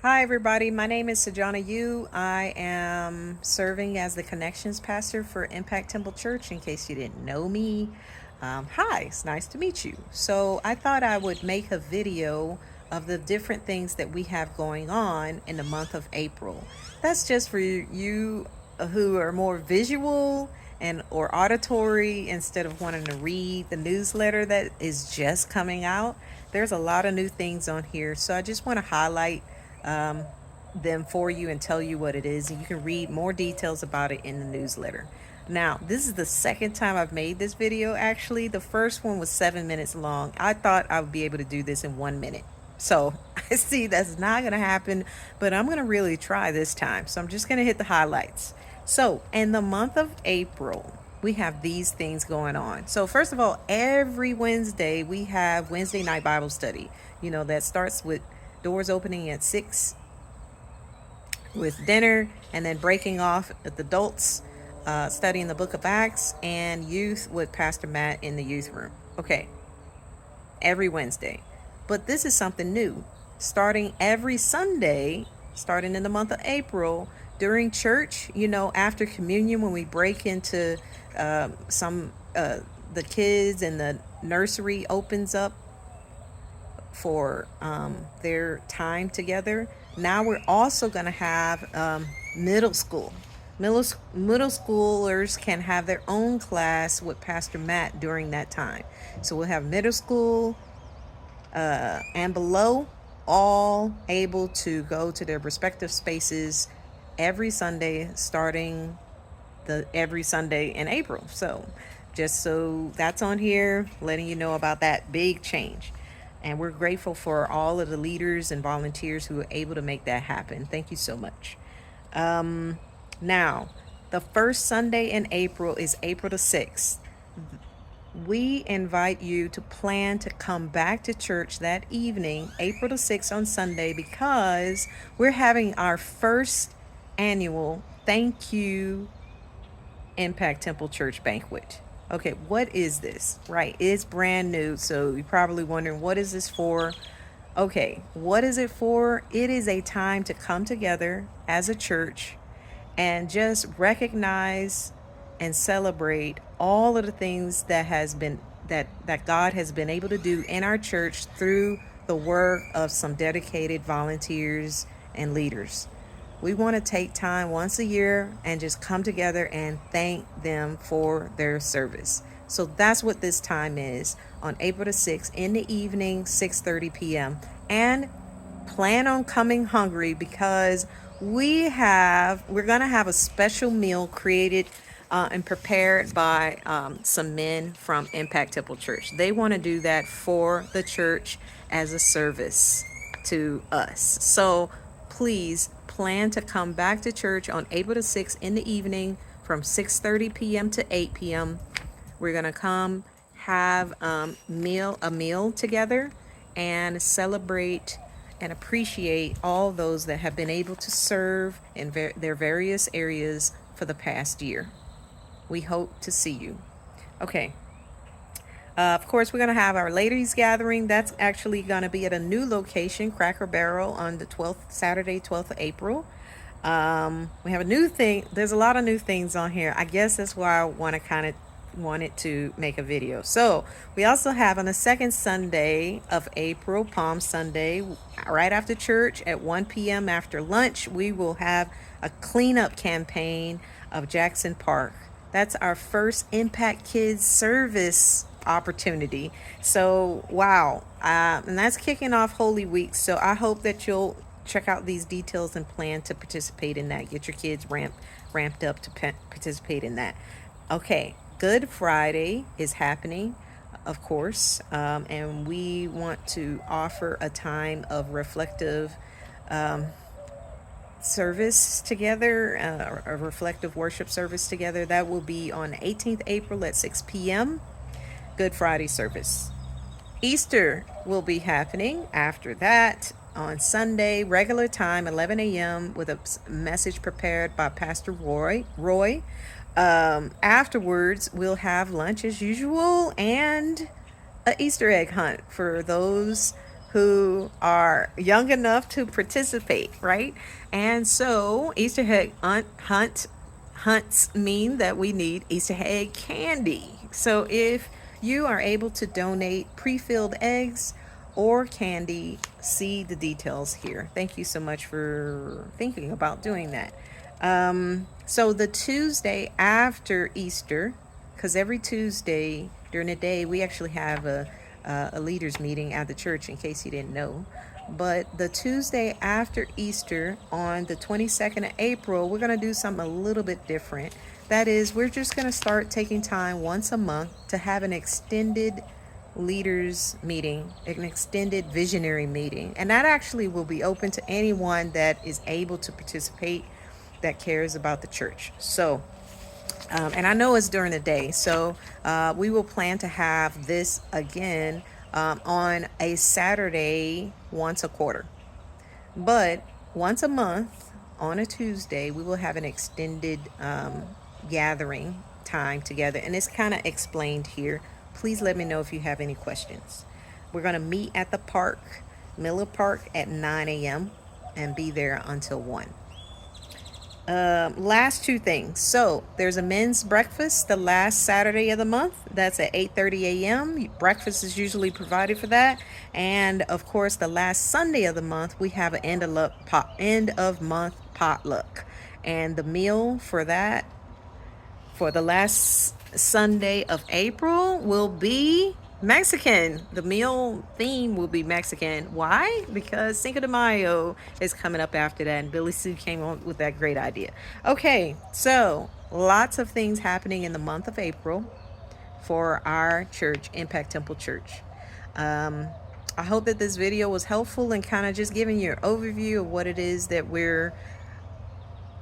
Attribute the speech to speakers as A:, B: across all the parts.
A: Hi, everybody. My name is Sajana Yu. I am serving as the Connections Pastor for Impact Temple Church, in case you didn't know me. Hi, it's nice to meet you. So, I thought I would make a video of the different things that we have going on in the month of April. That's just for you who are more visual and or auditory instead of wanting to read the newsletter that is just coming out. There's a lot of new things on here, so I just want to highlight um, them for you and tell you what it is. And you can read more details about it in the newsletter. Now, this is the second time I've made this video, actually. The first one was 7 minutes long. I thought I would be able to do this in 1 minute. So I see that's not going to happen, but I'm going to really try this time. So I'm just going to hit the highlights. So, in the month of April, we have these things going on. So, first of all, every Wednesday, we have Wednesday night Bible study. That starts with doors opening at 6 with dinner, and then breaking off with adults studying the book of Acts, and youth with Pastor Matt in the youth room. Okay, every Wednesday. But this is something new. Starting every Sunday, starting in the month of April, during church, after communion, when we break into the kids and the nursery opens up for their time together. Now we're also going to have middle school. Middle schoolers can have their own class with Pastor Matt during that time. So we'll have middle school and below all able to go to their respective spaces every Sunday, starting every Sunday in April. So just so that's on here, letting you know about that big change. And we're grateful for all of the leaders and volunteers who are able to make that happen. Thank you so much. Now, the first Sunday in April is April the 6th. We invite you to plan to come back to church that evening, April the 6th on Sunday, because we're having our first annual thank you Impact Temple Church banquet. Okay, what is this? Right, it's brand new, so you're probably wondering, what is this for? Okay, what is it for? It is a time to come together as a church and just recognize and celebrate all of the things that God has been able to do in our church through the work of some dedicated volunteers and leaders. We want to take time once a year and just come together and thank them for their service. So that's what this time is, on April the 6th in the evening, 6:30 p.m. And plan on coming hungry, because we're going to have a special meal created and prepared by some men from Impact Temple Church. They want to do that for the church as a service to us. So please plan to come back to church on April the 6th in the evening from 6:30 p.m. to 8 p.m. We're going to come have a meal together and celebrate and appreciate all those that have been able to serve in their various areas for the past year. We hope to see you. Okay. Of course, we're going to have our ladies gathering. That's actually going to be at a new location, Cracker Barrel, on the 12th, Saturday, 12th of April. We have a new thing. There's a lot of new things on here. I guess that's why I wanted to make a video. So we also have on the second Sunday of April, Palm Sunday, right after church at 1 p.m. after lunch, we will have a cleanup campaign of Jackson Park. That's our first Impact Kids service opportunity. So, wow. And that's kicking off Holy Week. So I hope that you'll check out these details and plan to participate in that. Get your kids ramped up to participate in that. Okay. Good Friday is happening, of course. And we want to offer a time of reflective service together, a reflective worship service together. That will be on 18th April at 6 p.m. Good Friday service. Easter will be happening after that on Sunday, regular time, 11 a.m., with a message prepared by Pastor Roy. Afterwards, we'll have lunch as usual and an Easter egg hunt for those who are young enough to participate, right? And so Easter egg hunts mean that we need Easter egg candy. So if you are able to donate pre-filled eggs or candy, see the details here. Thank you so much for thinking about doing that. So the Tuesday after Easter, because every Tuesday during the day we actually have a leaders meeting at the church, in case you didn't know. But the Tuesday after Easter, on the 22nd of April, we're going to do something a little bit different. That is, we're just going to start taking time once a month to have an extended leaders meeting, an extended visionary meeting. And that actually will be open to anyone that is able to participate, that cares about the church. So, and I know it's during the day. So we will plan to have this again on a Saturday once a quarter. But once a month on a Tuesday, we will have an extended gathering time together. And it's kind of explained here. Please let me know if you have any questions. We're going to meet at the park, Miller Park, at 9 a.m. and be there until 1. Last two things. So there's a men's breakfast the last Saturday of the month. That's at 8:30 a.m. Breakfast is usually provided for that. And of course, the last Sunday of the month, we have an end of month potluck. And the meal for that, for the last Sunday of April, will be Mexican. The meal theme will be Mexican. Why? Because Cinco de Mayo is coming up after that, and Billy Sue came on with that great idea. Okay, so lots of things happening in the month of April for our church, Impact Temple Church. I hope that this video was helpful and kind of just giving you an overview of what it is that we're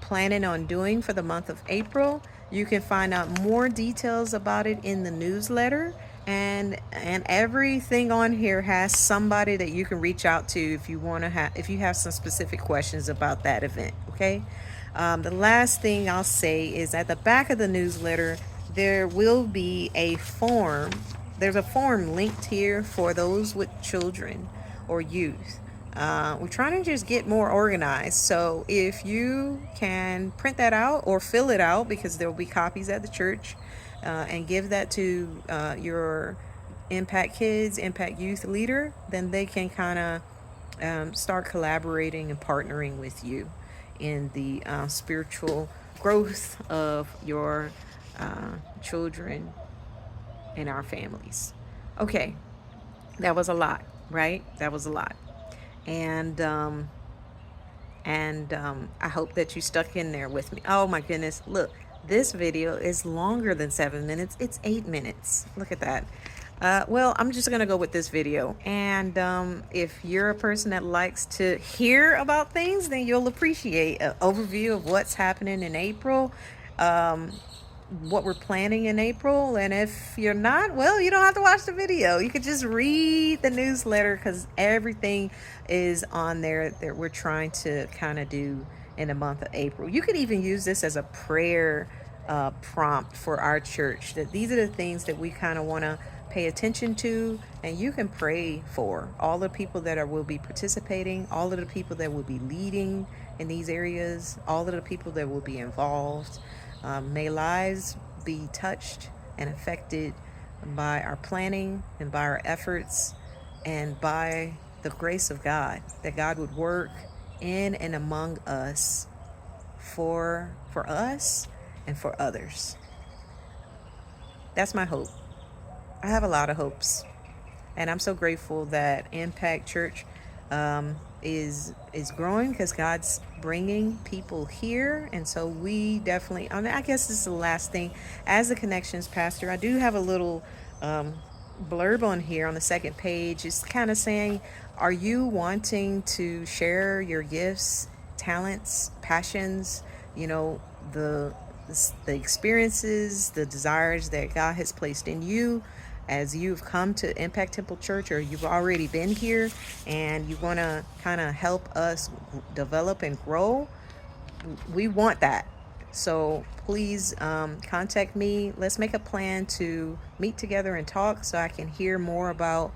A: planning on doing for the month of April. You can find out more details about it in the newsletter, and everything on here has somebody that you can reach out to if you have some specific questions about that event. Okay. The last thing I'll say is at the back of the newsletter there will be a form. There's a form linked here for those with children or youth. We're trying to just get more organized. So if you can print that out or fill it out, because there will be copies at the church, and give that to your Impact Kids, Impact Youth leader, then they can kind of start collaborating and partnering with you in the spiritual growth of your children and our families. Okay, that was a lot, right? That was a lot. And I hope that you stuck in there with me. Oh my goodness, look, this video is longer than 7 minutes. It's 8 minutes. Look at that. Well, I'm just gonna go with this video, and if you're a person that likes to hear about things, then you'll appreciate an overview of what's happening in April, what we're planning in April. And if you're not, well, you don't have to watch the video. You could just read the newsletter, because everything is on there that we're trying to kind of do in the month of April. You could even use this as a prayer prompt for our church, that these are the things that we kind of want to pay attention to, and you can pray for all the people that will be participating, all of the people that will be leading in these areas, all of the people that will be involved. May lives be touched and affected by our planning and by our efforts, and by the grace of God, that God would work in and among us for us and for others. That's my hope. I have a lot of hopes, and I'm so grateful that Impact Church is growing, because God's bringing people here. And so we definitely, I guess this is the last thing. As the Connections pastor, I do have a little blurb on here on the second page. It's kind of saying, are you wanting to share your gifts, talents, passions, the experiences, the desires that God has placed in you as you've come to Impact Temple Church, or you've already been here and you want to kind of help us develop and grow? We want that. So please contact me. Let's make a plan to meet together and talk, so I can hear more about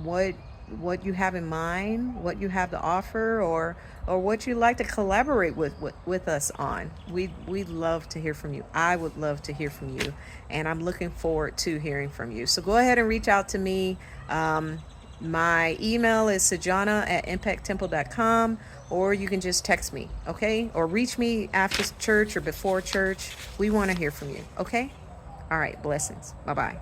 A: what what you have in mind, what you have to offer, or what you'd like to collaborate with us on. We'd love to hear from you. I would love to hear from you, and I'm looking forward to hearing from you. So go ahead and reach out to me. My email is sajana@impacttemple.com, or you can just text me, okay? Or reach me after church or before church. We want to hear from you, okay? All right, blessings. Bye bye.